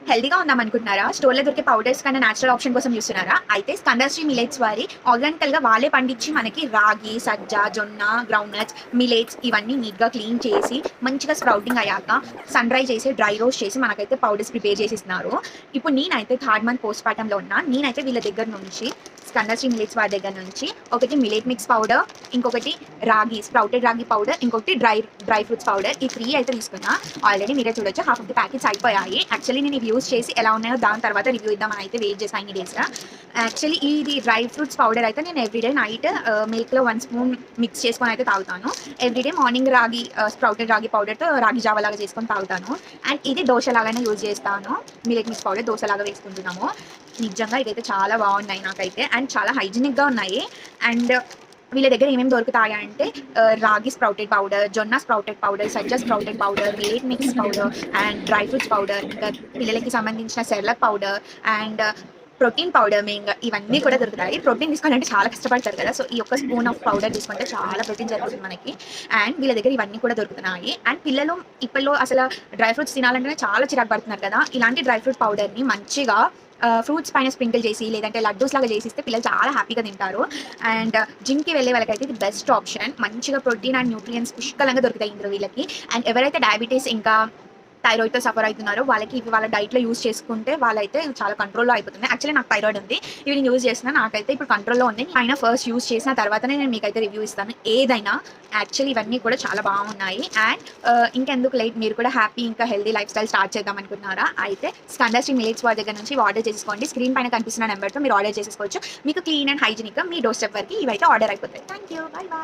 హెల్తీగా ఉందాం అనుకుంటున్నారా? స్టోర్‌లో దొరికే పౌడర్స్ కన్నా నేచురల్ ఆప్షన్ కోసం చూస్తున్నారా? అయితే స్కందశ్రీ మిల్లెట్స్ వారి ఆర్గానికల్‌గా వాళ్ళే పండించి మనకి రాగి, సజ్జ, జొన్న, గ్రౌండ్ నట్స్, మిల్లెట్స్ ఇవన్నీ నీట్‌గా క్లీన్ చేసి మంచిగా స్ప్రౌటింగ్ అయ్యాక సన్ డ్రై చేసి, డ్రై రోస్ట్ చేసి మనకైతే పౌడర్స్ ప్రిపేర్ చేసి ఇస్తున్నారు. ఇప్పుడు నేనైతే థర్డ్ మంత్ పోస్ట్ పార్టమ్‌లో ఉన్నా. నేనైతే వీళ్ళ దగ్గర నుంచి స్కందశ్రీ మిల్లెట్స్ వారి దగ్గర నుంచి ఒకటి మిల్లెట్ మిక్స్ పౌడర్, ఇంకొకటి రాగి స్ప్రౌటెడ్ రాగి పౌడర్, ఇంకొకటి డ్రై ఫ్రూట్స్ పౌడర్ ఈ 3 అయితే తీసుకున్నా. ఆల్రెడీ మీరే చూడొచ్చు హాఫ్ ఆఫ్ ది ప్యాకెట్స్ అయిపోయాయి. యాక్చువల్లీ నేను ఇవి యూజ్ చేసి ఎలా ఉన్నాయో దాని తర్వాత రివ్యూ ఇద్దామని అయితే వెయిట్ చేశాను ఇన్ని డేస్‌గా. యాక్చువల్లీ ఇది డ్రై ఫ్రూట్స్ పౌడర్ అయితే నేను ఎవ్రీడే నైట్ మిల్క్‌లో 1 స్పూన్ మిక్స్ చేసుకొని అయితే తాగుతాను. ఎవ్రీడే మార్నింగ్ రాగి స్ప్రౌటెడ్ రాగి పౌడర్‌తో రాగి జావ లాగా చేసుకొని తాగుతాను. అండ్ ఇది దోశ లాగానే యూజ్ చేస్తాను. మిల్లెట్ మిక్స్ పౌడర్ దోశ లాగా వేసుకుంటున్నాము. నిజంగా ఇదైతే చాలా బాగున్నాయి నాకైతే అండ్ చాలా హైజీనిక్‌గా ఉన్నాయి. అండ్ వీళ్ళ దగ్గర ఏమేమి దొరుకుతాయి అంటే రాగి స్ప్రౌటెడ్ పౌడర్, జొన్న స్ప్రౌటెడ్ పౌడర్, సజ్జ sprouted powder, millet mix powder and dry fruits powder, ఇంకా పిల్లలకి సంబంధించిన Cerelac powder and protein powder మెయిన్‌గా ఇవన్నీ కూడా దొరుకుతాయి. ప్రోటీన్ తీసుకోవాలంటే చాలా కష్టపడతారు కదా! సో, ఈ ఒక్క స్పూన్ ఆఫ్ పౌడర్ తీసుకుంటే చాలా ప్రోటీన్ సరిపోతుంది మనకి. అండ్ వీళ్ళ దగ్గర ఇవన్నీ కూడా దొరుకుతున్నాయి. అండ్ పిల్లలు ఇప్పట్లో అసలు డ్రై ఫ్రూట్స్ తినాలంటేనే చాలా చిరాకు పడుతున్నారు కదా! ఇలాంటి డ్రై ఫ్రూట్ పౌడర్‌ని మంచిగా ఫ్రూట్స్ పైన స్ప్రింకిల్ చేసి లేదంటే లడ్డూస్ లాగా చేసిస్తే పిల్లలు చాలా హ్యాపీగా తింటారు. అండ్ జిమ్‌కి వెళ్ళే వాళ్ళకైతే ఇది బెస్ట్ ఆప్షన్. మంచిగా ప్రోటీన్ అండ్ న్యూట్రియంట్స్ పుష్కలంగా దొరుకుతాయి ఇందులో వీళ్ళకి. అండ్ ఎవరైతే డయాబెటిస్ ఇంకా థైరాయిడ్‌తో సఫర్ అవుతున్నారో వాళ్ళకి ఇవి వాళ్ళ డైట్‌లో యూజ్ చేసుకుంటే వాళ్ళైతే చాలా కంట్రోల్‌లో అయిపోతుంది. యాక్చువల్లీ నాకు థైరాయిడ్ ఉంది. ఇవి నేను యూజ్ చేస్తున్నా. నాకైతే ఇప్పుడు కంట్రోల్‌లో ఉంది. అయినా ఫస్ట్ యూజ్ చేసిన తర్వాతనే నేను మీకైతే రివ్యూ ఇస్తాను. ఏదైనా యాక్చువల్లీ ఇవన్నీ కూడా చాలా బాగున్నాయి. అండ్ ఇంకెందుకు లేట్ మీరు కూడా హ్యాపీ ఇంకా హెల్తీ లైఫ్ స్టైల్ స్టార్ట్ చేద్దాం అనుకుంటున్నారా? అయితే స్కందశ్రీ మిల్లెట్స్ వారి దగ్గర నుంచి ఆర్డర్ చేసుకోండి. స్క్రీన్ పైన కనిపిస్తున్న నెంబర్‌తో మీరు ఆర్డర్ చేసేసుకోవచ్చు. మీకు క్లీన్ అండ్ హైజీనిక్‌గా మీ డోర్ స్టెప్ వరకు ఇవైతే ఆర్డర్ అయిపోతాయి. Thank you. Bye by.